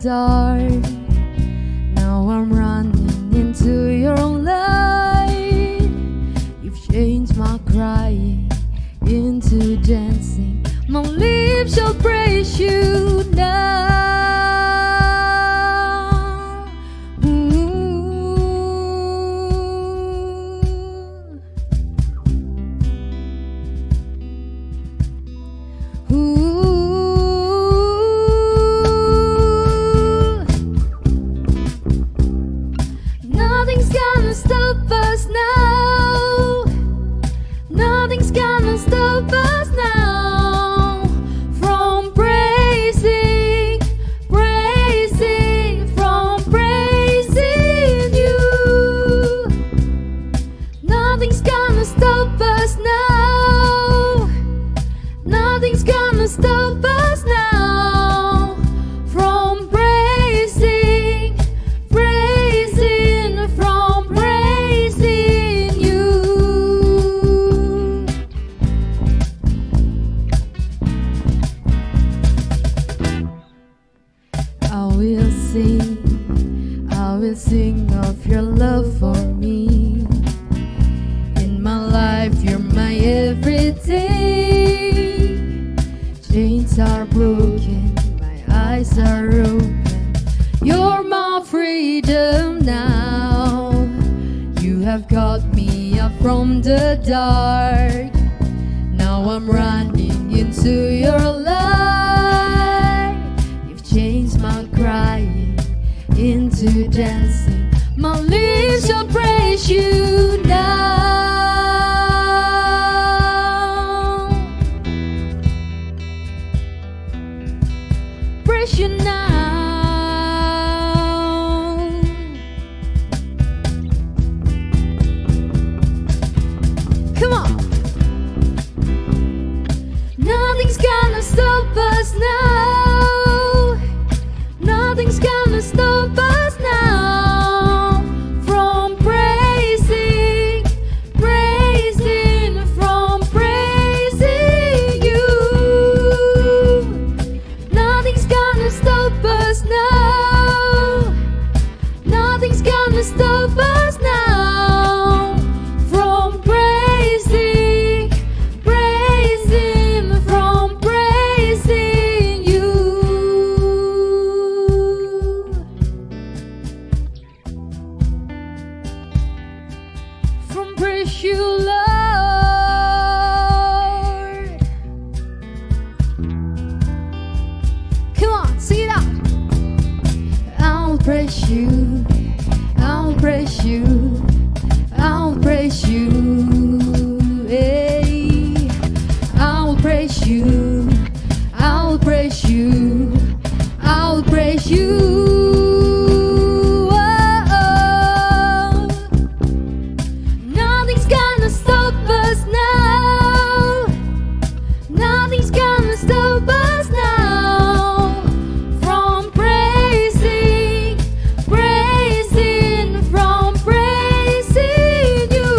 dark. Now I'm running into your light. You've changed my crying into dancing. My lips shall praise you now. Nothing's gonna stop us now. Nothing's gonna stop us now from praising, praising, from praising you. Nothing's gonna stop us now. Nothing's gonna stop us now from praising, praising, from praising you. I will sing of your love for me. In my life, you're my everything. Chains are broken, my eyes are open. You're my freedom now. You have got me up from the dark. Now I'm running into your light. You've changed my crying into dancing. My lips shall praise you now. Praise you now. Come on. Nothing's gonna stop us now. Nothing's gonna stop us now from praising, praising, from praising you. Nothing's gonna stop us now. Nothing's gonna stop us now from praising, praising, from praising you. From praise you, Lord. Come on, sing it out. I'll praise you, I'll praise you, I'll praise you, hey. I'll praise you, I'll praise you, I'll praise you. Oh, nothing's gonna stop us now. Nothing's gonna stop us now from praising, praising, from praising you.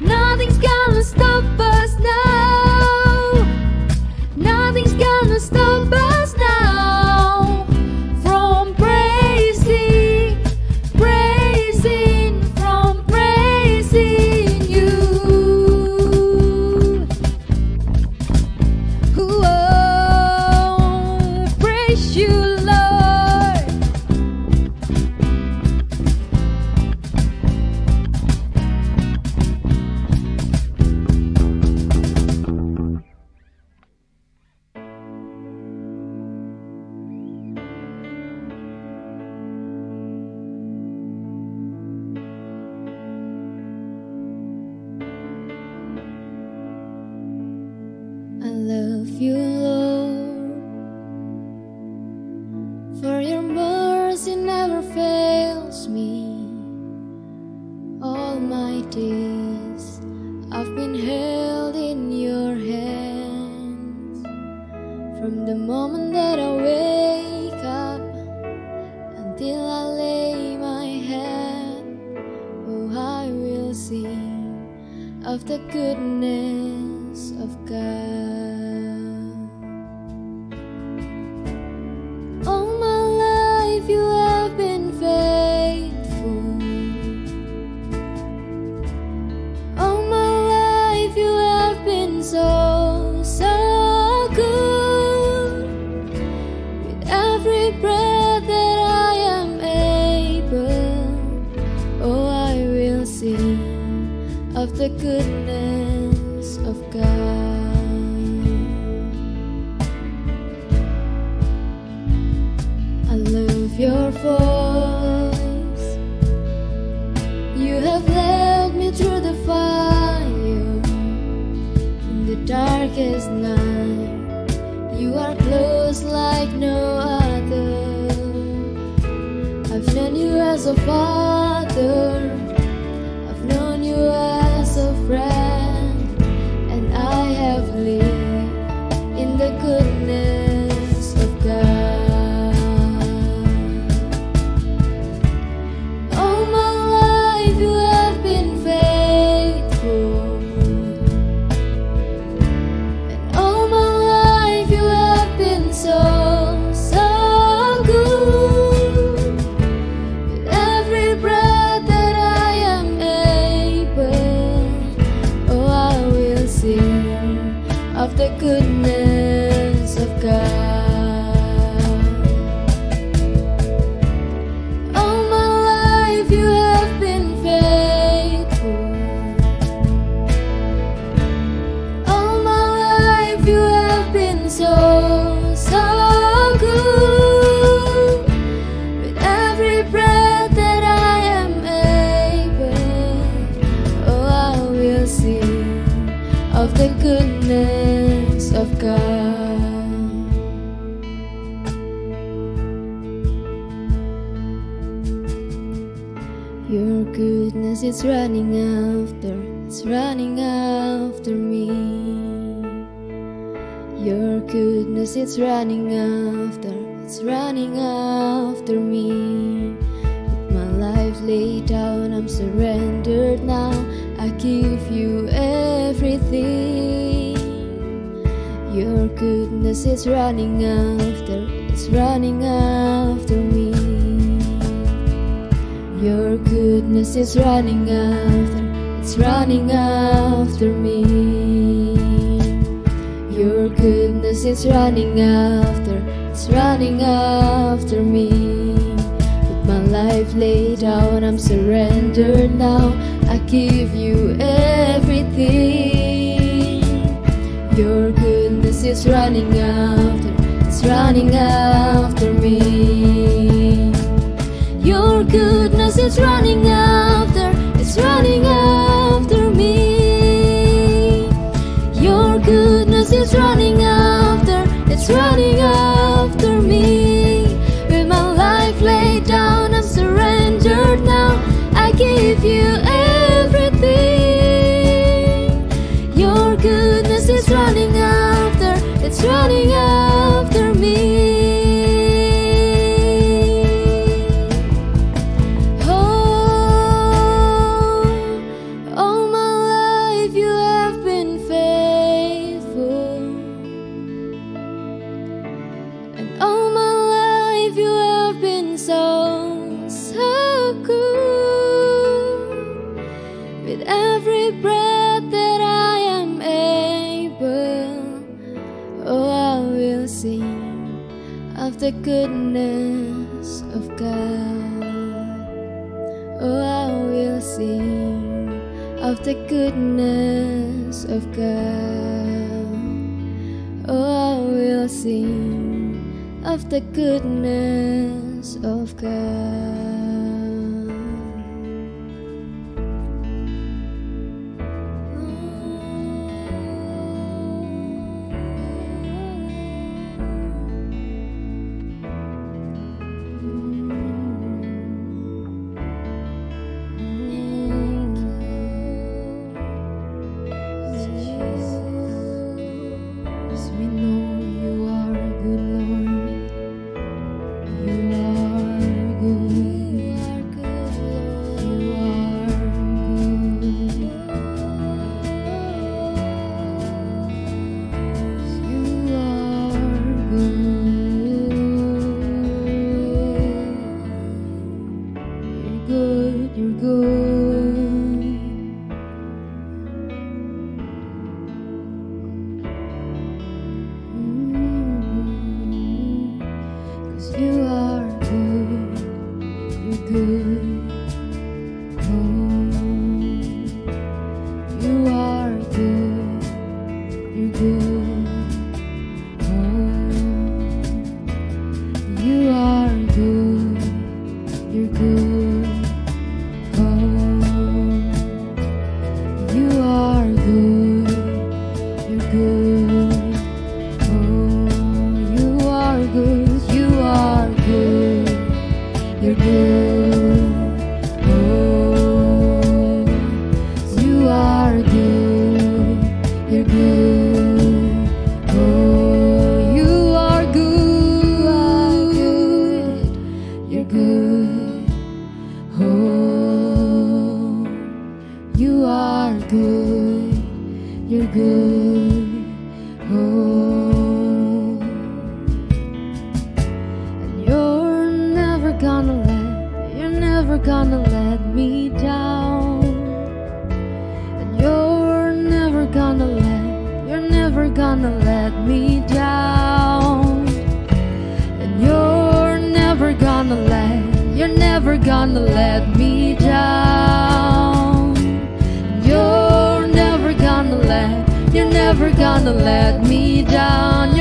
Nothing's gonna stop us now. Nothing's gonna stop us now from praising, praising, from praising you. Oh, praise you, Lord. I love you, Lord, for your mercy never fails me. All my days I've been held in your hands. From the moment that I wake up until I lay my head, oh, I will sing of the goodness of God. goodness of God. I love your voice. You have led me through the fire in the darkest night. You are close like no other. I've known you as a father, I've known you as a friend, and I have lived in the goodness of God. All my life you have been faithful, and all my life you have been so of the goodness of God. All my life you have been faithful. All my life you have been so, so good. With every breath that I am able, oh, I will sing of the goodness of God. Your goodness is running after, it's running after me. Your goodness is running after, it's running after me. With my life laid down, I'm surrendered now. I give you everything. Your goodness is running after, it's running after me. Your goodness is running after, it's running after me. Your goodness is running after, it's running after me. With my life laid down, I'm surrendered now. I give you everything. Your goodness is running after, it's running after me. Your goodness is running after, it's running after me. Your goodness is running after, it's running after me. With my life laid down, I'm surrendered now. I give you everything. Your goodness is running after, it's running after me. With every breath that I am able, oh, I will sing of the goodness of God. Oh, I will sing of the goodness of God. Oh, I will sing of the goodness of God. You are good. good. Oh, you are good. You're good. Oh, you are good. You're good. Oh, you are good. You're good. Oh, and you're never gonna let me down. And you're never gonna let me down. And you're never gonna let me down. And you're never gonna let me down. You're never gonna let me down.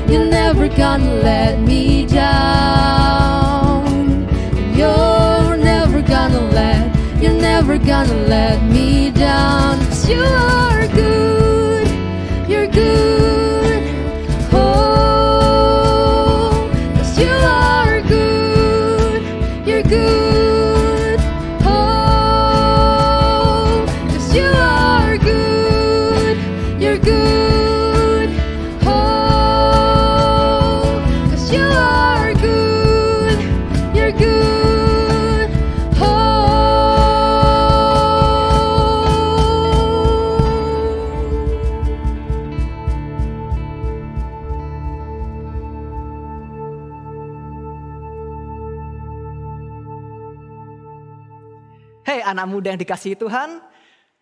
You're never gonna let me down. And you're never gonna let me down. 'Cause you are good. You're good. Oh, 'cause you are good. You're good. Oh, 'cause you are good. You're good. Oh, 'cause you are good. You're good. Oh. Hei anak muda yang dikasihi Tuhan,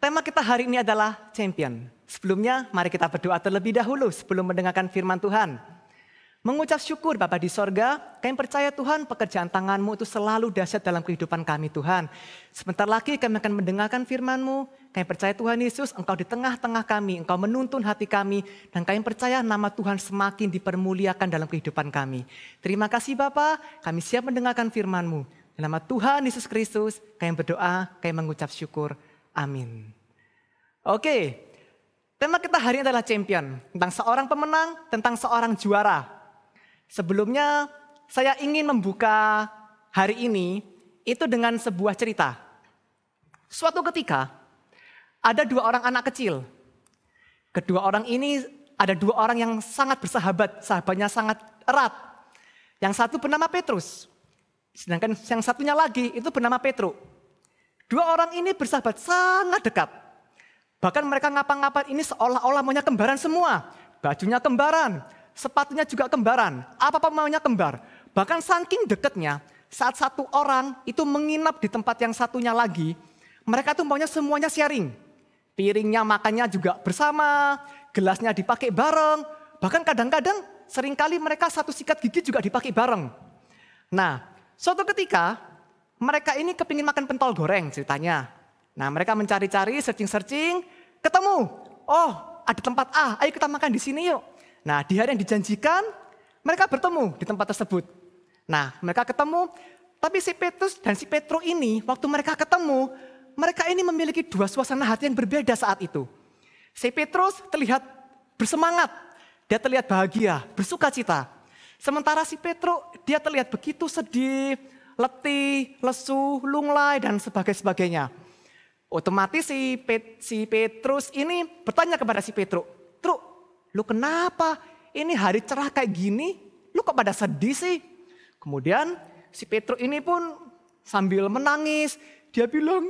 tema kita hari ini adalah champion. Sebelumnya mari kita berdoa terlebih dahulu sebelum mendengarkan firman Tuhan. Mengucap syukur Bapa di sorga, kami percaya Tuhan pekerjaan tangan-Mu itu selalu dahsyat dalam kehidupan kami Tuhan. Sebentar lagi kami akan mendengarkan firman-Mu, kami percaya Tuhan Yesus Engkau di tengah-tengah kami, Engkau menuntun hati kami, dan kami percaya nama Tuhan semakin dipermuliakan dalam kehidupan kami. Terima kasih Bapa, kami siap mendengarkan firman-Mu. Dalam nama Tuhan Yesus Kristus, kami berdoa, kami mengucap syukur. Amin. Oke, tema kita hari ini adalah champion. Tentang seorang pemenang, tentang seorang juara. Sebelumnya, saya ingin membuka hari ini itu dengan sebuah cerita. Suatu ketika, ada dua orang anak kecil. Kedua orang ini ada dua orang yang sangat bersahabat, sahabatnya sangat erat. Yang satu bernama Petrus. Sedangkan yang satunya lagi itu bernama Petrus. Dua orang ini bersahabat sangat dekat. Bahkan mereka ngapa-ngapain ini seolah-olah maunya kembaran semua. Bajunya kembaran, sepatunya juga kembaran, apa-apa maunya kembar. Bahkan saking dekatnya, saat satu orang itu menginap di tempat yang satunya lagi, mereka tuh maunya semuanya sharing. Piringnya makannya juga bersama, gelasnya dipakai bareng. Bahkan kadang-kadang seringkali mereka satu sikat gigi juga dipakai bareng. Nah, suatu ketika, mereka ini kepingin makan pentol goreng ceritanya. Nah mereka mencari-cari, searching-searching, ketemu. Oh ada tempat A, ayo kita makan di sini yuk. Nah di hari yang dijanjikan, mereka bertemu di tempat tersebut. Nah mereka ketemu, tapi si Petrus dan si Petrus ini waktu mereka ketemu, mereka ini memiliki dua suasana hati yang berbeda saat itu. Si Petrus terlihat bersemangat, dia terlihat bahagia, bersuka cita. Sementara si Petrus dia terlihat begitu sedih, letih, lesu, lunglai dan sebagainya. Otomatis si Petrus ini bertanya kepada si Petrus, "Truk, lu kenapa? Ini hari cerah kayak gini, lu kok pada sedih sih?" Kemudian si Petrus ini pun sambil menangis, dia bilang,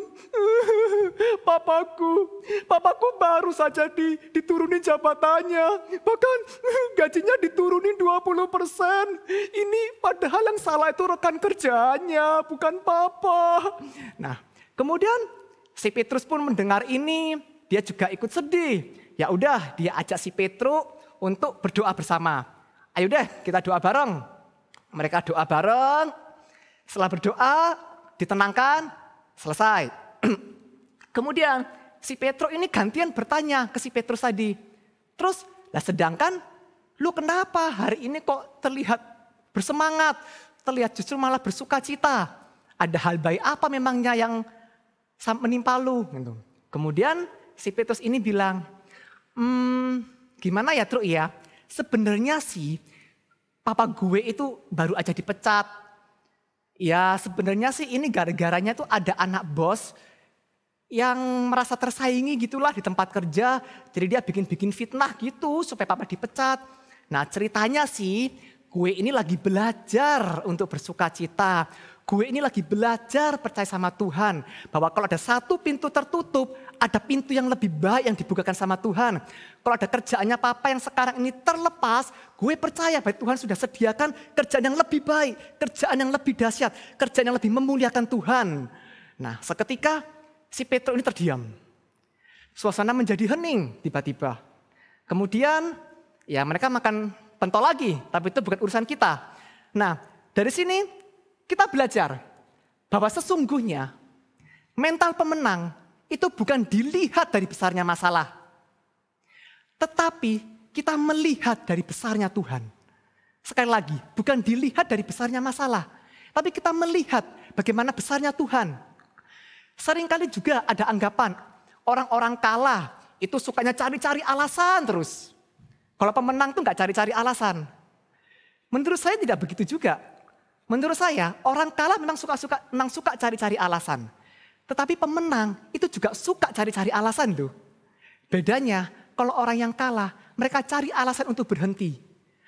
papaku baru saja diturunin jabatannya. Bahkan gajinya diturunin 20%. Ini padahal yang salah itu rekan kerjanya, bukan papa. Nah, kemudian si Petrus pun mendengar ini, dia juga ikut sedih. Ya udah, dia ajak si Petrus untuk berdoa bersama. Ayo deh, kita doa bareng. Mereka doa bareng. Setelah berdoa, ditenangkan. Selesai. Kemudian si Petrus ini gantian bertanya ke si Petrus tadi. Terus, lah sedangkan lu kenapa hari ini kok terlihat bersemangat, terlihat justru malah bersuka cita. Ada hal baik apa memangnya yang menimpa lu? Gitu. Kemudian si Petrus ini bilang, gimana ya Truk ya, sebenarnya sih papa gue itu baru aja dipecat. Ya sebenarnya sih ini gara-garanya tuh ada anak bos yang merasa tersaingi gitulah di tempat kerja. Jadi dia bikin-bikin fitnah gitu supaya papa dipecat. Nah ceritanya sih gue ini lagi belajar untuk bersuka cita. Gue ini lagi belajar percaya sama Tuhan. Bahwa kalau ada satu pintu tertutup, ada pintu yang lebih baik yang dibukakan sama Tuhan. Kalau ada kerjaannya papa yang sekarang ini terlepas, gue percaya bahwa Tuhan sudah sediakan kerjaan yang lebih baik, kerjaan yang lebih dahsyat, kerjaan yang lebih memuliakan Tuhan. Nah seketika si Petrus ini terdiam. Suasana menjadi hening tiba-tiba. Kemudian ya mereka makan pentol lagi, tapi itu bukan urusan kita. Nah dari sini kita belajar bahwa sesungguhnya mental pemenang itu bukan dilihat dari besarnya masalah. Tetapi kita melihat dari besarnya Tuhan. Sekali lagi, bukan dilihat dari besarnya masalah. Tapi kita melihat bagaimana besarnya Tuhan. Seringkali juga ada anggapan orang-orang kalah itu sukanya cari-cari alasan terus. Kalau pemenang tuh gak cari-cari alasan. Menurut saya tidak begitu juga. Menurut saya orang kalah memang suka cari-cari alasan. Tetapi pemenang itu juga suka cari-cari alasan loh. Bedanya kalau orang yang kalah mereka cari alasan untuk berhenti.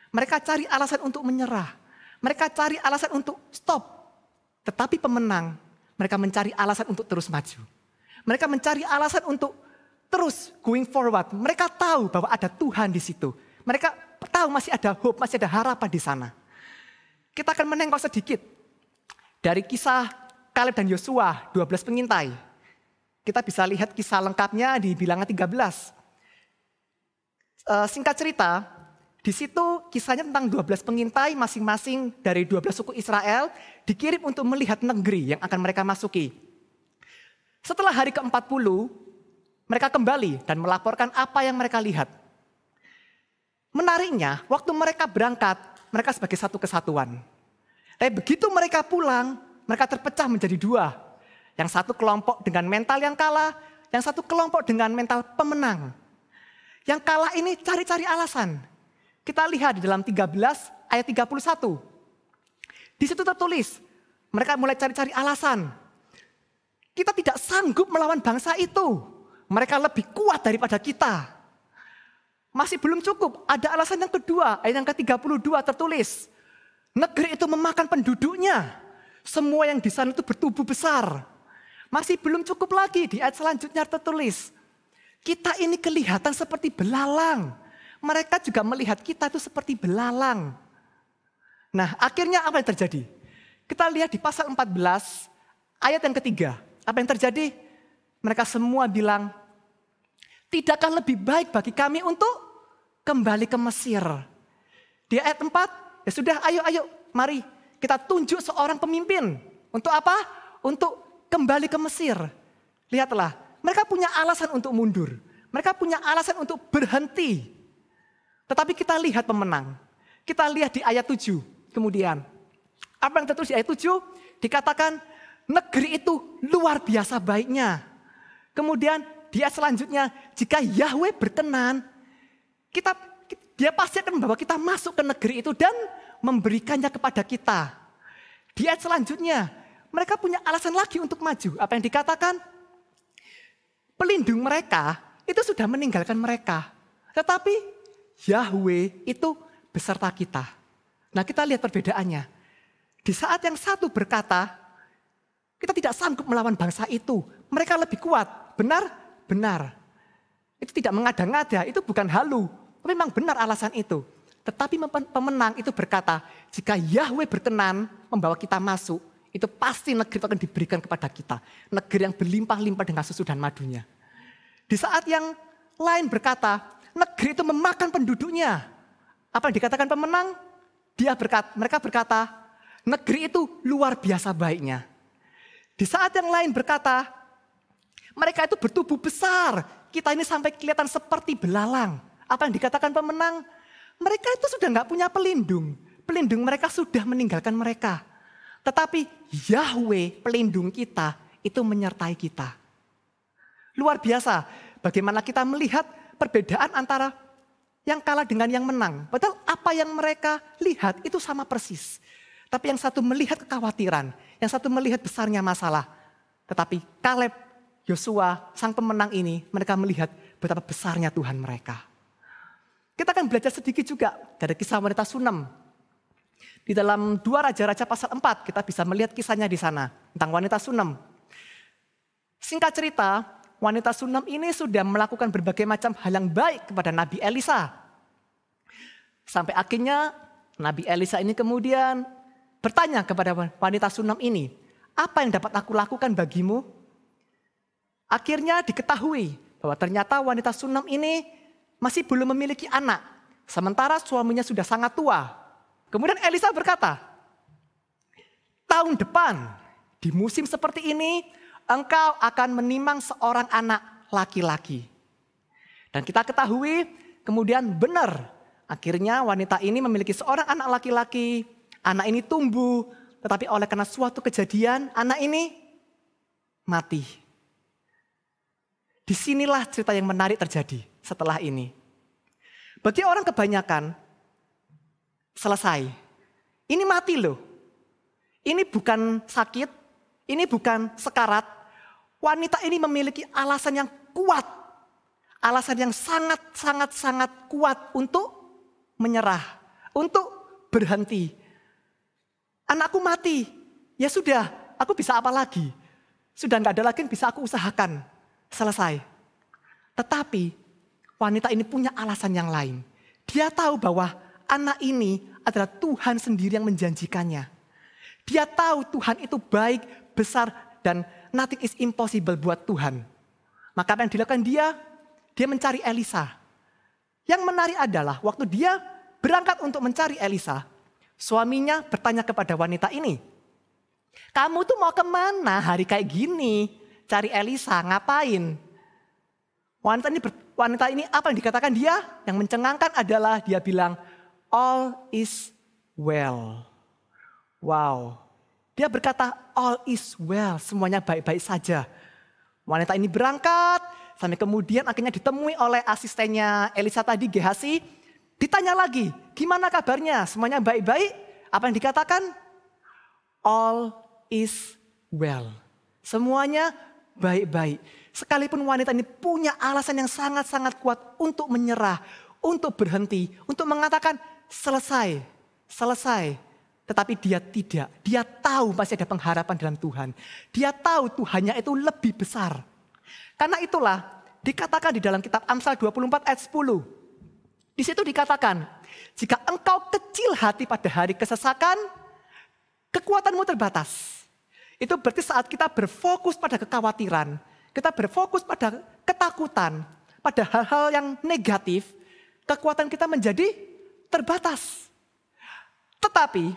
Mereka cari alasan untuk menyerah. Mereka cari alasan untuk stop. Tetapi pemenang mereka mencari alasan untuk terus maju. Mereka mencari alasan untuk terus going forward. Mereka tahu bahwa ada Tuhan di situ. Mereka tahu masih ada hope, masih ada harapan di sana. Kita akan menengok sedikit dari kisah Kaleb dan Yosua, 12 pengintai. Kita bisa lihat kisah lengkapnya di Bilangan 13. Singkat cerita, di situ kisahnya tentang 12 pengintai masing-masing dari 12 suku Israel dikirim untuk melihat negeri yang akan mereka masuki. Setelah hari ke-40, mereka kembali dan melaporkan apa yang mereka lihat. Menariknya, waktu mereka berangkat, mereka sebagai satu kesatuan. Tapi begitu mereka pulang, mereka terpecah menjadi dua. Yang satu kelompok dengan mental yang kalah, yang satu kelompok dengan mental pemenang. Yang kalah ini cari-cari alasan. Kita lihat di dalam 13 ayat 31. Di situ tertulis, mereka mulai cari-cari alasan. Kita tidak sanggup melawan bangsa itu. Mereka lebih kuat daripada kita. Masih belum cukup, ada alasan yang kedua, ayat yang ke-32 tertulis. Negeri itu memakan penduduknya. Semua yang di sana itu bertubuh besar. Masih belum cukup lagi, di ayat selanjutnya tertulis. Kita ini kelihatan seperti belalang. Mereka juga melihat kita itu seperti belalang. Nah akhirnya apa yang terjadi? Kita lihat di pasal 14, ayat yang ketiga. Apa yang terjadi? Mereka semua bilang, tidakkah lebih baik bagi kami untuk kembali ke Mesir. Di ayat 4, ya sudah ayo mari kita tunjuk seorang pemimpin. Untuk apa? Untuk kembali ke Mesir. Lihatlah, mereka punya alasan untuk mundur. Mereka punya alasan untuk berhenti. Tetapi kita lihat pemenang. Kita lihat di ayat 7 kemudian. Apa yang tertulis di ayat 7? Dikatakan negeri itu luar biasa baiknya. Kemudian di ayat selanjutnya, jika Yahweh berkenan, dia pasti akan membawa kita masuk ke negeri itu dan memberikannya kepada kita. Di ayat selanjutnya, mereka punya alasan lagi untuk maju. Apa yang dikatakan? Pelindung mereka itu sudah meninggalkan mereka. Tetapi Yahweh itu beserta kita. Nah kita lihat perbedaannya. Di saat yang satu berkata, kita tidak sanggup melawan bangsa itu. Mereka lebih kuat. Benar? Benar. Itu tidak mengada-ngada, itu bukan halu. Memang benar alasan itu. Tetapi pemenang itu berkata, jika Yahweh berkenan membawa kita masuk, itu pasti negeri itu akan diberikan kepada kita. Negeri yang berlimpah-limpah dengan susu dan madunya. Di saat yang lain berkata, negeri itu memakan penduduknya. Apa yang dikatakan pemenang? Mereka berkata, negeri itu luar biasa baiknya. Di saat yang lain berkata, mereka itu bertubuh besar. Kita ini sampai kelihatan seperti belalang. Apa yang dikatakan pemenang? Mereka itu sudah nggak punya pelindung. Pelindung mereka sudah meninggalkan mereka. Tetapi Yahweh pelindung kita itu menyertai kita. Luar biasa bagaimana kita melihat perbedaan antara yang kalah dengan yang menang. Padahal apa yang mereka lihat itu sama persis. Tapi yang satu melihat kekhawatiran, yang satu melihat besarnya masalah. Tetapi Kaleb, Yosua, sang pemenang ini, mereka melihat betapa besarnya Tuhan mereka. Kita akan belajar sedikit juga dari kisah wanita Sunem. Di dalam 2 Raja-Raja pasal 4 kita bisa melihat kisahnya di sana tentang wanita Sunem. Singkat cerita, wanita Sunem ini sudah melakukan berbagai macam hal yang baik kepada Nabi Elisa. Sampai akhirnya Nabi Elisa ini kemudian bertanya kepada wanita Sunem ini, apa yang dapat aku lakukan bagimu? Akhirnya diketahui bahwa ternyata wanita Sunem ini masih belum memiliki anak. Sementara suaminya sudah sangat tua. Kemudian Elisa berkata, tahun depan di musim seperti ini engkau akan menimang seorang anak laki-laki. Dan kita ketahui kemudian benar. Akhirnya wanita ini memiliki seorang anak laki-laki. Anak ini tumbuh. Tetapi oleh karena suatu kejadian anak ini mati. Disinilah cerita yang menarik terjadi setelah ini. Bagi orang kebanyakan selesai. Ini mati loh. Ini bukan sakit. Ini bukan sekarat. Wanita ini memiliki alasan yang kuat. Alasan yang sangat kuat untuk menyerah. Untuk berhenti. Anakku mati. Ya sudah, aku bisa apa lagi? Sudah gak ada lagi yang bisa aku usahakan. Selesai. Tetapi wanita ini punya alasan yang lain. Dia tahu bahwa anak ini adalah Tuhan sendiri yang menjanjikannya. Dia tahu Tuhan itu baik, besar, dan nothing is impossible buat Tuhan. Maka apa yang dilakukan dia mencari Elisa. Yang menarik adalah waktu dia berangkat untuk mencari Elisa, suaminya bertanya kepada wanita ini, kamu tuh mau kemana hari kayak gini? Cari Elisa, ngapain? Wanita ini apa yang dikatakan dia? Yang mencengangkan adalah dia bilang, all is well. Wow. Dia berkata, all is well, semuanya baik-baik saja. Wanita ini berangkat, sampai kemudian akhirnya ditemui oleh asistennya Elisa tadi, Gehasi. Ditanya lagi, gimana kabarnya? Semuanya baik-baik? Apa yang dikatakan? All is well. Semuanya baik-baik. Sekalipun wanita ini punya alasan yang sangat-sangat kuat untuk menyerah, untuk berhenti, untuk mengatakan selesai. Tetapi dia tidak. Dia tahu masih ada pengharapan dalam Tuhan. Dia tahu Tuhannya itu lebih besar. Karena itulah dikatakan di dalam kitab Amsal 24 ayat 10. Di situ dikatakan, jika engkau kecil hati pada hari kesesakan, kekuatanmu terbatas. Itu berarti saat kita berfokus pada kekhawatiran, kita berfokus pada ketakutan, pada hal-hal yang negatif, kekuatan kita menjadi terbatas. Tetapi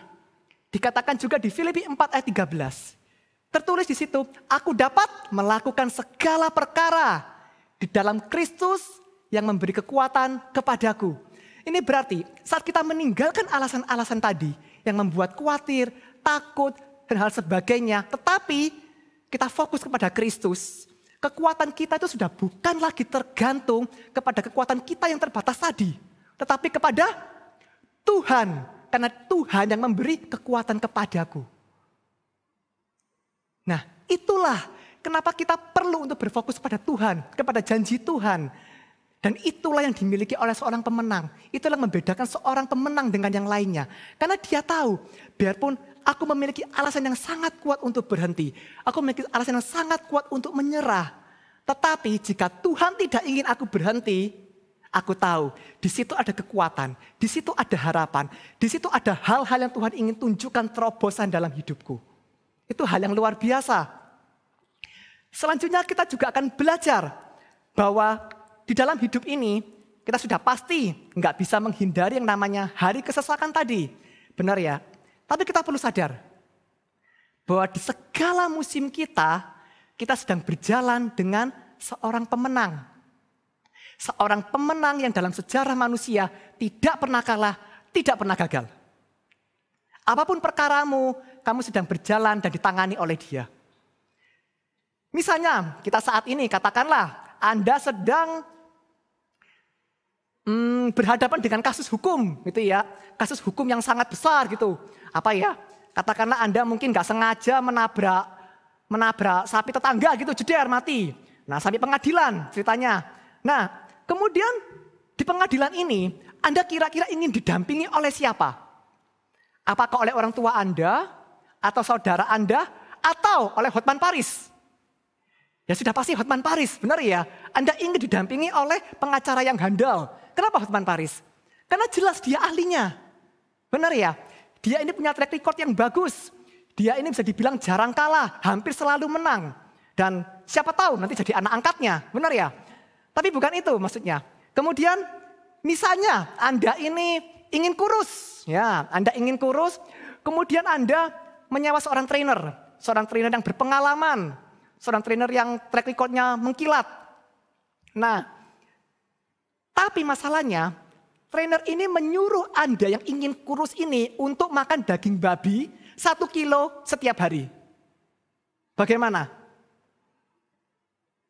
dikatakan juga di Filipi 4 ayat 13. Tertulis di situ, aku dapat melakukan segala perkara di dalam Kristus yang memberi kekuatan kepadaku. Ini berarti saat kita meninggalkan alasan-alasan tadi yang membuat khawatir, takut, dan hal sebagainya. Tetapi kita fokus kepada Kristus. Kekuatan kita itu sudah bukan lagi tergantung kepada kekuatan kita yang terbatas tadi. Tetapi kepada Tuhan. Karena Tuhan yang memberi kekuatan kepadaku. Nah, itulah kenapa kita perlu untuk berfokus pada Tuhan, kepada janji Tuhan. Dan itulah yang dimiliki oleh seorang pemenang. Itulah yang membedakan seorang pemenang dengan yang lainnya. Karena dia tahu, biarpun aku memiliki alasan yang sangat kuat untuk berhenti. Aku memiliki alasan yang sangat kuat untuk menyerah. Tetapi jika Tuhan tidak ingin aku berhenti, aku tahu di situ ada kekuatan, di situ ada harapan, di situ ada hal-hal yang Tuhan ingin tunjukkan terobosan dalam hidupku. Itu hal yang luar biasa. Selanjutnya kita juga akan belajar bahwa di dalam hidup ini kita sudah pasti nggak bisa menghindari yang namanya hari kesesakan tadi. Benar ya? Tapi kita perlu sadar bahwa di segala musim kita sedang berjalan dengan seorang pemenang. Seorang pemenang yang dalam sejarah manusia tidak pernah kalah, tidak pernah gagal. Apapun perkaramu, kamu sedang berjalan dan ditangani oleh dia. Misalnya kita saat ini katakanlah Anda sedang berhadapan dengan kasus hukum gitu ya. Kasus hukum yang sangat besar gitu. Apa ya? Katakanlah Anda mungkin nggak sengaja menabrak sapi tetangga gitu, jeder mati. Nah, sampai pengadilan ceritanya. Nah, kemudian di pengadilan ini Anda kira-kira ingin didampingi oleh siapa? Apakah oleh orang tua Anda atau saudara Anda atau oleh Hotman Paris? Ya sudah pasti Hotman Paris, benar ya? Anda ingin didampingi oleh pengacara yang handal. Kenapa Hotman Paris? Karena jelas dia ahlinya. Benar ya? Dia ini punya track record yang bagus. Dia ini bisa dibilang jarang kalah, hampir selalu menang. Dan siapa tahu nanti jadi anak angkatnya, benar ya? Tapi bukan itu maksudnya. Kemudian misalnya Anda ini ingin kurus. Ya, Anda ingin kurus, kemudian Anda menyewa seorang trainer yang berpengalaman. Seorang trainer yang track record-nya mengkilat. Nah, tapi masalahnya, trainer ini menyuruh Anda yang ingin kurus ini untuk makan daging babi 1 kilo setiap hari. Bagaimana?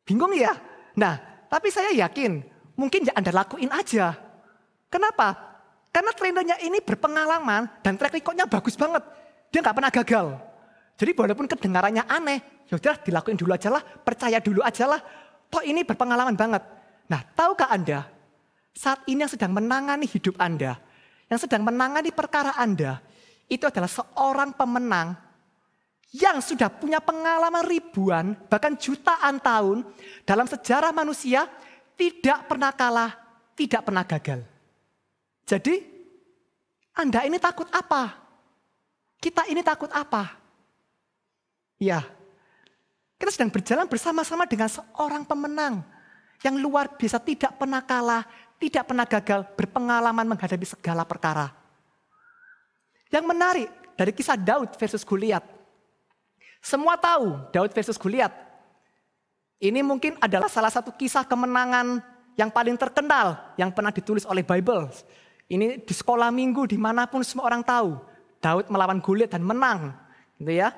Bingung ya? Nah, tapi saya yakin mungkin ya Anda lakuin aja. Kenapa? Karena trainernya ini berpengalaman dan track record-nya bagus banget. Dia nggak pernah gagal. Jadi walaupun kedengarannya aneh, yaudah dilakuin dulu aja lah, percaya dulu aja lah. Toh ini berpengalaman banget. Nah, tahukah Anda? Saat ini yang sedang menangani hidup Anda, yang sedang menangani perkara Anda, itu adalah seorang pemenang yang sudah punya pengalaman ribuan, bahkan jutaan tahun dalam sejarah manusia, tidak pernah kalah, tidak pernah gagal. Jadi, Anda ini takut apa? Kita ini takut apa? Ya, kita sedang berjalan bersama-sama dengan seorang pemenang yang luar biasa, tidak pernah kalah, tidak pernah gagal, berpengalaman menghadapi segala perkara. Yang menarik dari kisah Daud versus Goliat. Semua tahu Daud versus Goliat. Ini mungkin adalah salah satu kisah kemenangan yang paling terkenal yang pernah ditulis oleh Bible. Ini di sekolah minggu dimanapun semua orang tahu. Daud melawan Goliat dan menang. Gitu ya.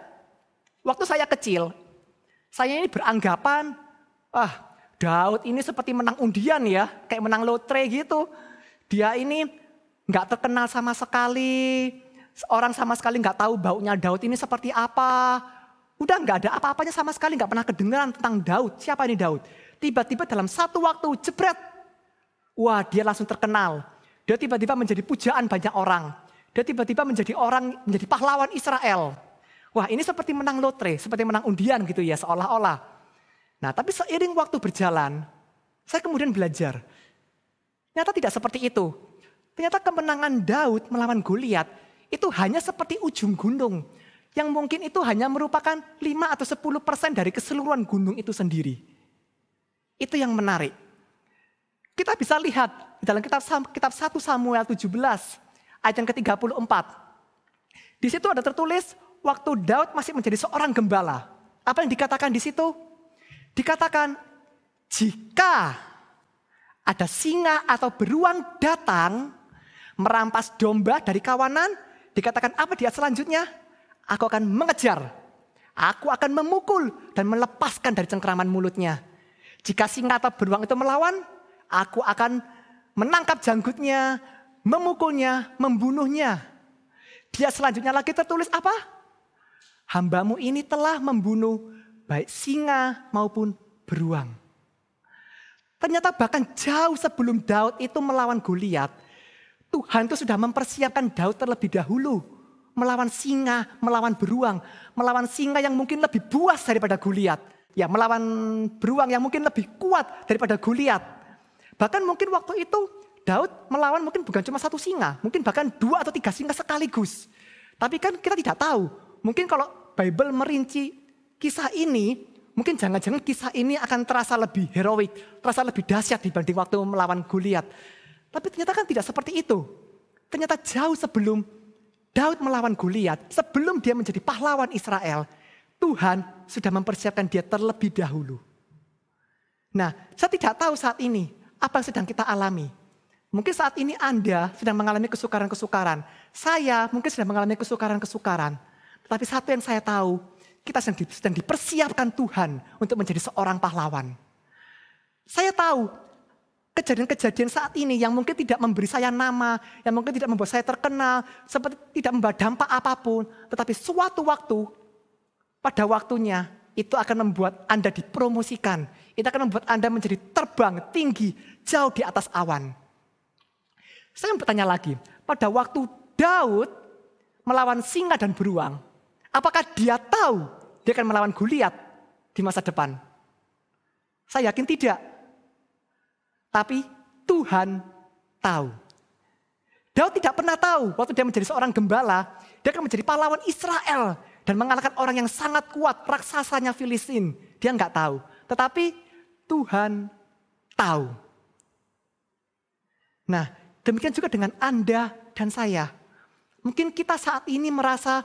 Waktu saya kecil, saya ini beranggapan, Daud ini seperti menang undian ya, kayak menang lotre gitu. Dia ini nggak terkenal sama sekali, orang sama sekali nggak tahu baunya Daud ini seperti apa. Udah nggak ada apa-apanya sama sekali, nggak pernah kedengeran tentang Daud. Siapa ini Daud? Tiba-tiba dalam satu waktu jebret, wah dia langsung terkenal. Dia tiba-tiba menjadi pujaan banyak orang. Dia tiba-tiba menjadi pahlawan Israel. Wah ini seperti menang lotre, seperti menang undian gitu ya seolah-olah. Nah, tapi seiring waktu berjalan, saya kemudian belajar. Ternyata tidak seperti itu. Ternyata kemenangan Daud melawan Goliat itu hanya seperti ujung gunung. Yang mungkin itu hanya merupakan 5 atau 10% dari keseluruhan gunung itu sendiri. Itu yang menarik. Kita bisa lihat di dalam kitab 1 Samuel 17 ayat yang ke-34. Di situ ada tertulis waktu Daud masih menjadi seorang gembala. Apa yang dikatakan di situ? Dikatakan, jika ada singa atau beruang datang merampas domba dari kawanan, dikatakan apa dia selanjutnya? Aku akan mengejar, aku akan memukul dan melepaskan dari cengkeraman mulutnya. Jika singa atau beruang itu melawan, aku akan menangkap janggutnya, memukulnya, membunuhnya. Dia selanjutnya lagi tertulis apa? Hambamu ini telah membunuh baik singa maupun beruang. Ternyata bahkan jauh sebelum Daud itu melawan Goliat, Tuhan itu sudah mempersiapkan Daud terlebih dahulu. Melawan singa, melawan beruang. Melawan singa yang mungkin lebih buas daripada Goliat. Ya, melawan beruang yang mungkin lebih kuat daripada Goliat. Bahkan mungkin waktu itu Daud melawan mungkin bukan cuma 1 singa. Mungkin bahkan 2 atau 3 singa sekaligus. Tapi kan kita tidak tahu. Mungkin kalau Bible merinci kisah ini, mungkin jangan-jangan kisah ini akan terasa lebih heroik, terasa lebih dahsyat dibanding waktu melawan Goliat. Tapi ternyata kan tidak seperti itu. Ternyata jauh sebelum Daud melawan Goliat, sebelum dia menjadi pahlawan Israel, Tuhan sudah mempersiapkan dia terlebih dahulu. Nah, saya tidak tahu saat ini apa yang sedang kita alami. Mungkin saat ini Anda sedang mengalami kesukaran-kesukaran. Saya mungkin sedang mengalami kesukaran-kesukaran. Tetapi satu yang saya tahu, kita sedang dipersiapkan Tuhan untuk menjadi seorang pahlawan. Saya tahu kejadian-kejadian saat ini yang mungkin tidak memberi saya nama, yang mungkin tidak membuat saya terkenal, seperti tidak membawa dampak apapun, tetapi suatu waktu, pada waktunya, itu akan membuat Anda dipromosikan. Itu akan membuat Anda menjadi terbang tinggi, jauh di atas awan. Saya mau bertanya lagi, pada waktu Daud melawan singa dan beruang, apakah dia tahu dia akan melawan Goliat di masa depan? Saya yakin tidak. Tapi Tuhan tahu. Daud tidak pernah tahu waktu dia menjadi seorang gembala, dia akan menjadi pahlawan Israel dan mengalahkan orang yang sangat kuat, raksasanya Filistin. Dia nggak tahu. Tetapi Tuhan tahu. Nah, demikian juga dengan Anda dan saya. Mungkin kita saat ini merasa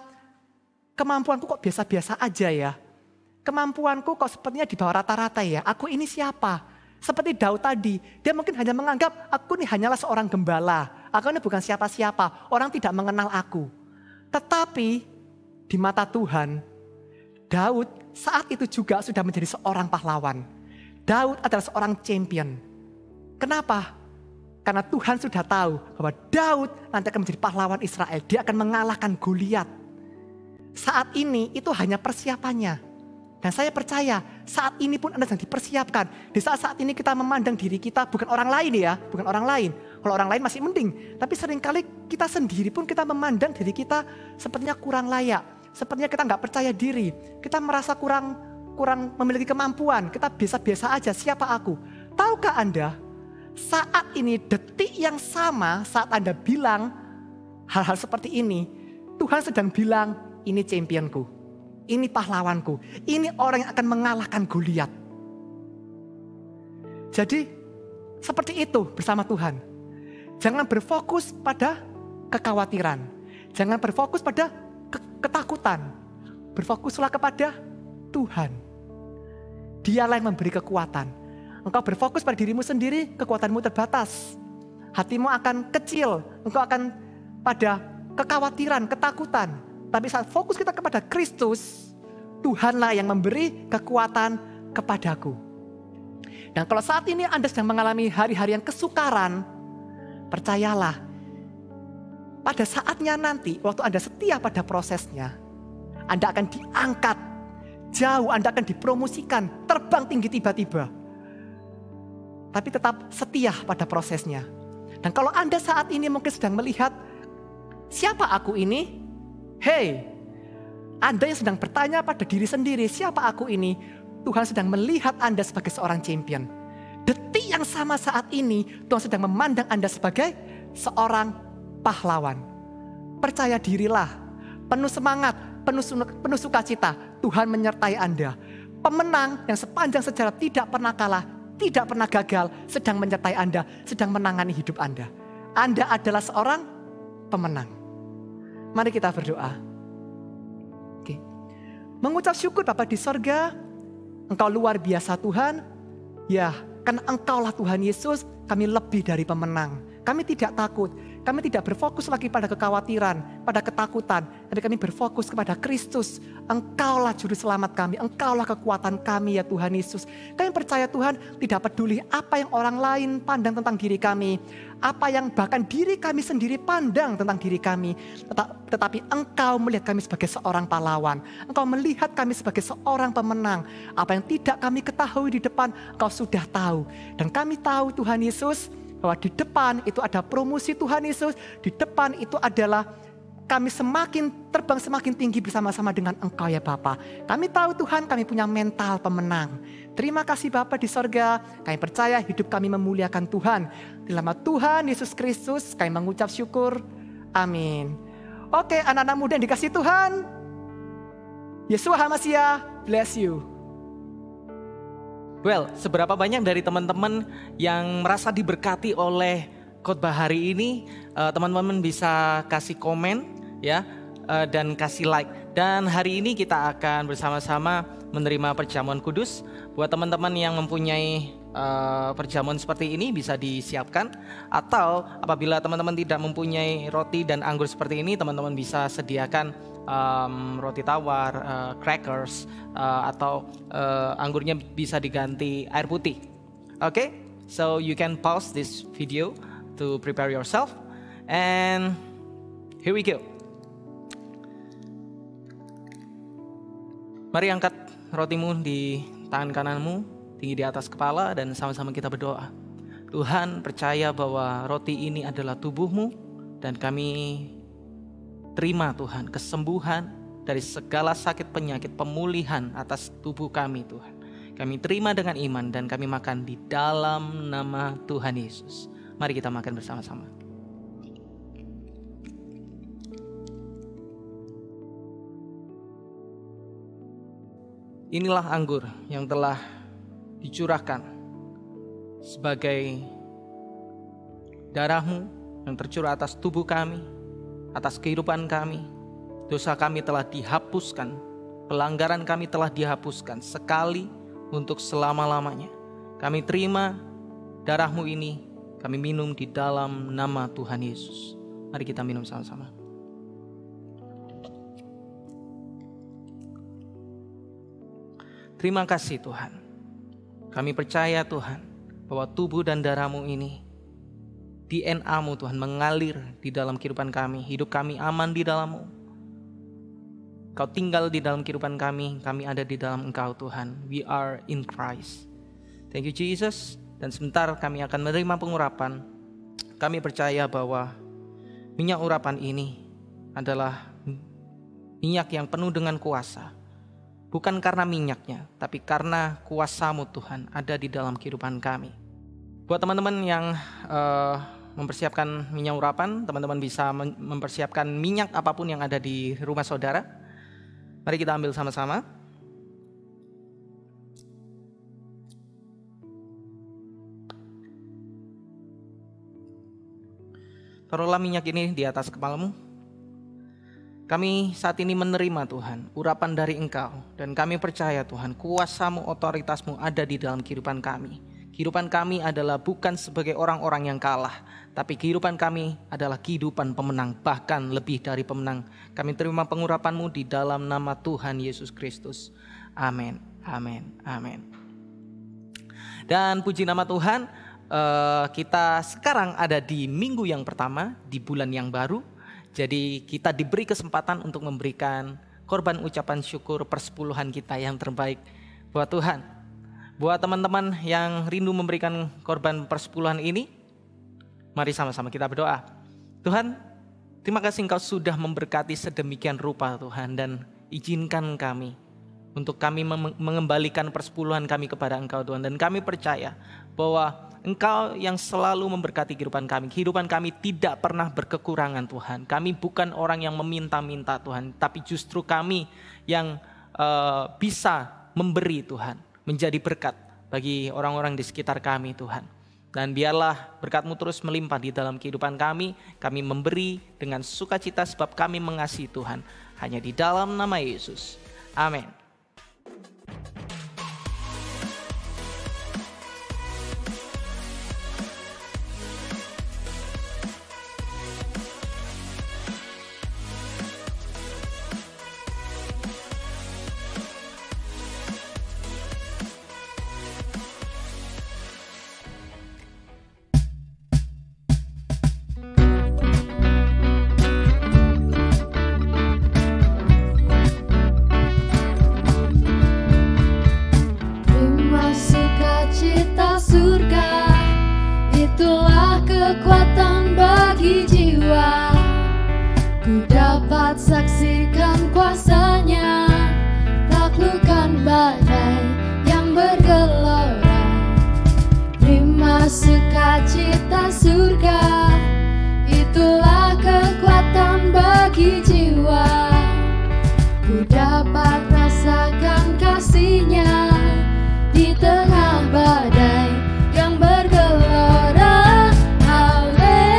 kemampuanku kok biasa-biasa aja ya. Kemampuanku kok sepertinya di bawah rata-rata ya. Aku ini siapa? Seperti Daud tadi, dia mungkin hanya menganggap aku ini hanyalah seorang gembala. Aku ini bukan siapa-siapa, orang tidak mengenal aku. Tetapi di mata Tuhan, Daud saat itu juga sudah menjadi seorang pahlawan. Daud adalah seorang champion. Kenapa? Karena Tuhan sudah tahu bahwa Daud nanti akan menjadi pahlawan Israel. Dia akan mengalahkan Goliat. Saat ini itu hanya persiapannya. Dan saya percaya saat ini pun Anda sedang dipersiapkan. Di saat-saat ini kita memandang diri kita bukan orang lain ya. Bukan orang lain. Kalau orang lain masih mending. Tapi seringkali kita sendiri pun kita memandang diri kita sepertinya kurang layak. Sepertinya kita nggak percaya diri. Kita merasa kurang memiliki kemampuan. Kita biasa-biasa aja, siapa aku? Tahukah Anda, saat ini detik yang sama saat Anda bilang hal-hal seperti ini, Tuhan sedang bilang, ini championku. Ini pahlawanku. Ini orang yang akan mengalahkan Goliat. Jadi seperti itu bersama Tuhan. Jangan berfokus pada kekhawatiran. Jangan berfokus pada ketakutan. Berfokuslah kepada Tuhan. Dialah yang memberi kekuatan. Engkau berfokus pada dirimu sendiri, kekuatanmu terbatas. Hatimu akan kecil. Engkau akan pada kekhawatiran, ketakutan. Tapi saat fokus kita kepada Kristus, Tuhanlah yang memberi kekuatan kepadaku. Dan kalau saat ini Anda sedang mengalami hari-hari yang kesukaran, percayalah, pada saatnya nanti, waktu Anda setia pada prosesnya, Anda akan diangkat jauh, Anda akan dipromosikan, terbang tinggi tiba-tiba. Tapi tetap setia pada prosesnya. Dan kalau Anda saat ini mungkin sedang melihat, siapa aku ini? Hei, Anda yang sedang bertanya pada diri sendiri, siapa aku ini? Tuhan sedang melihat Anda sebagai seorang champion. Detik yang sama saat ini, Tuhan sedang memandang Anda sebagai seorang pahlawan. Percaya dirilah, penuh semangat, penuh sukacita. Tuhan menyertai Anda. Pemenang yang sepanjang sejarah tidak pernah kalah, tidak pernah gagal, sedang menyertai Anda, sedang menangani hidup Anda. Anda adalah seorang pemenang. Mari kita berdoa. Oke. Mengucap syukur Bapa di sorga, Engkau luar biasa Tuhan. Ya, karena Engkaulah Tuhan Yesus, kami lebih dari pemenang. Kami tidak takut, kami tidak berfokus lagi pada kekhawatiran, pada ketakutan. Tapi kami berfokus kepada Kristus. Engkaulah juru selamat kami, Engkaulah kekuatan kami ya Tuhan Yesus. Kami percaya Tuhan, tidak peduli apa yang orang lain pandang tentang diri kami. Apa yang bahkan diri kami sendiri pandang tentang diri kami. Tetapi Engkau melihat kami sebagai seorang pahlawan. Engkau melihat kami sebagai seorang pemenang. Apa yang tidak kami ketahui di depan, Engkau sudah tahu. Dan kami tahu Tuhan Yesus, bahwa di depan itu ada promosi Tuhan Yesus. Di depan itu adalah kami semakin terbang semakin tinggi bersama-sama dengan Engkau ya Bapa. Kami tahu Tuhan, kami punya mental pemenang. Terima kasih Bapa di sorga. Kami percaya hidup kami memuliakan Tuhan. Di nama Tuhan Yesus Kristus kami mengucap syukur. Amin. Oke, anak-anak muda yang dikasihi Tuhan, Yeshua HaMashiach bless you. Well, seberapa banyak dari teman-teman yang merasa diberkati oleh khotbah hari ini, teman-teman bisa kasih komen ya, dan kasih like. Dan hari ini kita akan bersama-sama menerima perjamuan kudus. Buat teman-teman yang mempunyai perjamuan seperti ini bisa disiapkan. Atau apabila teman-teman tidak mempunyai roti dan anggur seperti ini, teman-teman bisa sediakan roti tawar, crackers, atau anggurnya bisa diganti air putih. Oke, So you can pause this video to prepare yourself. And here we go. Mari angkat rotimu di tangan kananmu, tinggi di atas kepala, dan sama-sama kita berdoa. Tuhan, percaya bahwa roti ini adalah tubuh-Mu, dan kami terima Tuhan kesembuhan dari segala sakit penyakit, pemulihan atas tubuh kami Tuhan. Kami terima dengan iman dan kami makan di dalam nama Tuhan Yesus. Mari kita makan bersama-sama. Inilah anggur yang telah dicurahkan sebagai darah-Mu yang tercurah atas tubuh kami, atas kehidupan kami. Dosa kami telah dihapuskan, pelanggaran kami telah dihapuskan sekali untuk selama-lamanya. Kami terima darah-Mu ini, kami minum di dalam nama Tuhan Yesus. Mari kita minum sama-sama. Terima kasih Tuhan. Kami percaya Tuhan bahwa tubuh dan darah-Mu ini, DNA-Mu Tuhan mengalir di dalam kehidupan kami. Hidup kami aman di dalam-Mu. Kau tinggal di dalam kehidupan kami ada di dalam Engkau Tuhan. We are in Christ. Thank you Jesus. Dan sebentar kami akan menerima pengurapan. Kami percaya bahwa minyak urapan ini adalah minyak yang penuh dengan kuasa. Bukan karena minyaknya, tapi karena kuasa-Mu Tuhan ada di dalam kehidupan kami. Buat teman-teman yang mempersiapkan minyak urapan, teman-teman bisa mempersiapkan minyak apapun yang ada di rumah saudara. Mari kita ambil sama-sama. Taruhlah minyak ini di atas kepalamu. Kami saat ini menerima Tuhan urapan dari Engkau, dan kami percaya Tuhan kuasa-Mu, otoritas-Mu ada di dalam kehidupan kami. Kehidupan kami adalah bukan sebagai orang-orang yang kalah, tapi kehidupan kami adalah kehidupan pemenang, bahkan lebih dari pemenang. Kami terima pengurapan-Mu di dalam nama Tuhan Yesus Kristus. Amin, amin, amin. Dan puji nama Tuhan, kita sekarang ada di minggu yang pertama di bulan yang baru. Jadi kita diberi kesempatan untuk memberikan korban ucapan syukur persepuluhan kita yang terbaik buat Tuhan. Buat teman-teman yang rindu memberikan korban persepuluhan ini, mari sama-sama kita berdoa. Tuhan, terima kasih Engkau sudah memberkati sedemikian rupa Tuhan, dan izinkan kami untuk kami mengembalikan persepuluhan kami kepada Engkau Tuhan. Dan kami percaya bahwa Engkau yang selalu memberkati kehidupan kami. Kehidupan kami tidak pernah berkekurangan Tuhan. Kami bukan orang yang meminta-minta Tuhan, tapi justru kami yang bisa memberi Tuhan, menjadi berkat bagi orang-orang di sekitar kami Tuhan. Dan biarlah berkat-Mu terus melimpah di dalam kehidupan kami. Kami memberi dengan sukacita sebab kami mengasihi Tuhan. Hanya di dalam nama Yesus. Amin. Kekuatan bagi jiwa, ku dapat saksikan kuasa-Nya, taklukkan badai yang bergelora. Terima sukacita surga, itulah kekuatan bagi jiwa, ku dapat rasakan kasih-Nya di tengah badai yang bergelora. Haleluya.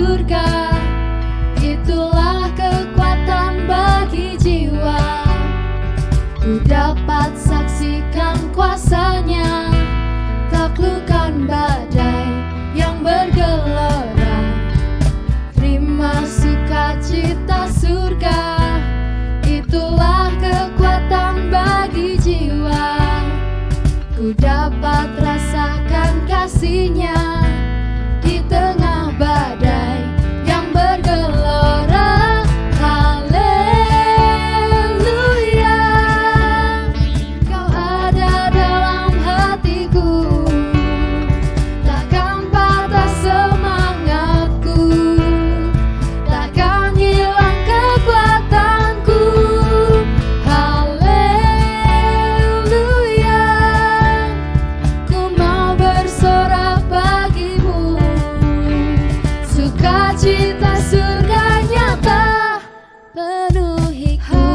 surga, itulah kekuatan bagi jiwa. Ku dapat saksikan kuasanya, taklukkan badai yang bergelora. Terima sukacita surga, itulah kekuatan bagi jiwa. Ku dapat rasakan kasih-Nya di tengah badai yang bergelora. Haleluya, Kau ada dalam hatiku, takkan patah semangatku, takkan hilang kekuatanku. Haleluya, ku mau bersorak bagimu, sukacita surga nyata penuhiku.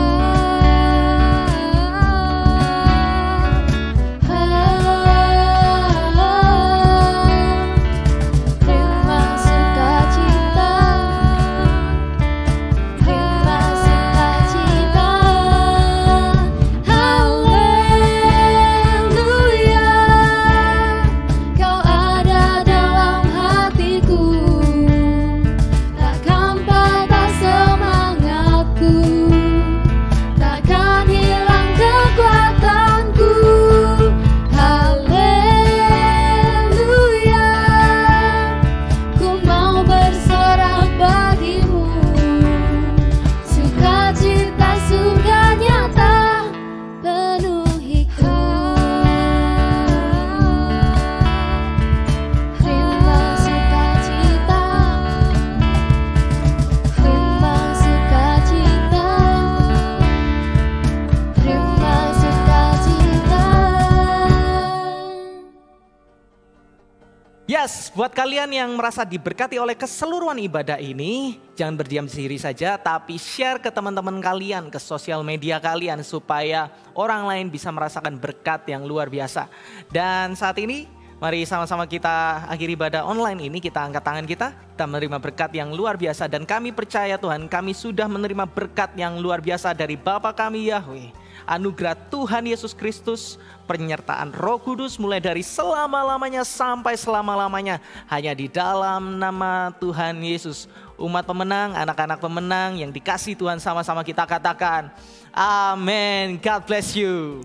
Terima sukacita, terima sukacita. Haleluya, Kau ada dalam hatiku, takkan patah semangatku, takkan hilang kekuatanku. Haleluya, ku mau bersorak bagimu, sukacita surga nyata penuhiku. Terima sukacita, terima sukacita, terima sukacita. Yes, buat kalian yang merasa diberkati oleh keseluruhan ibadah ini, jangan berdiam diri saja, tapi share ke teman-teman kalian, ke sosial media kalian, supaya orang lain bisa merasakan berkat yang luar biasa. Dan saat ini, mari sama-sama kita akhiri ibadah online ini, kita angkat tangan kita menerima berkat yang luar biasa. Dan kami percaya Tuhan, kami sudah menerima berkat yang luar biasa dari Bapa kami Yahweh. Anugerah Tuhan Yesus Kristus, penyertaan Roh Kudus mulai dari selama-lamanya sampai selama-lamanya, hanya di dalam nama Tuhan Yesus. Umat pemenang, anak-anak pemenang yang dikasihi Tuhan, sama-sama kita katakan amin. God bless you.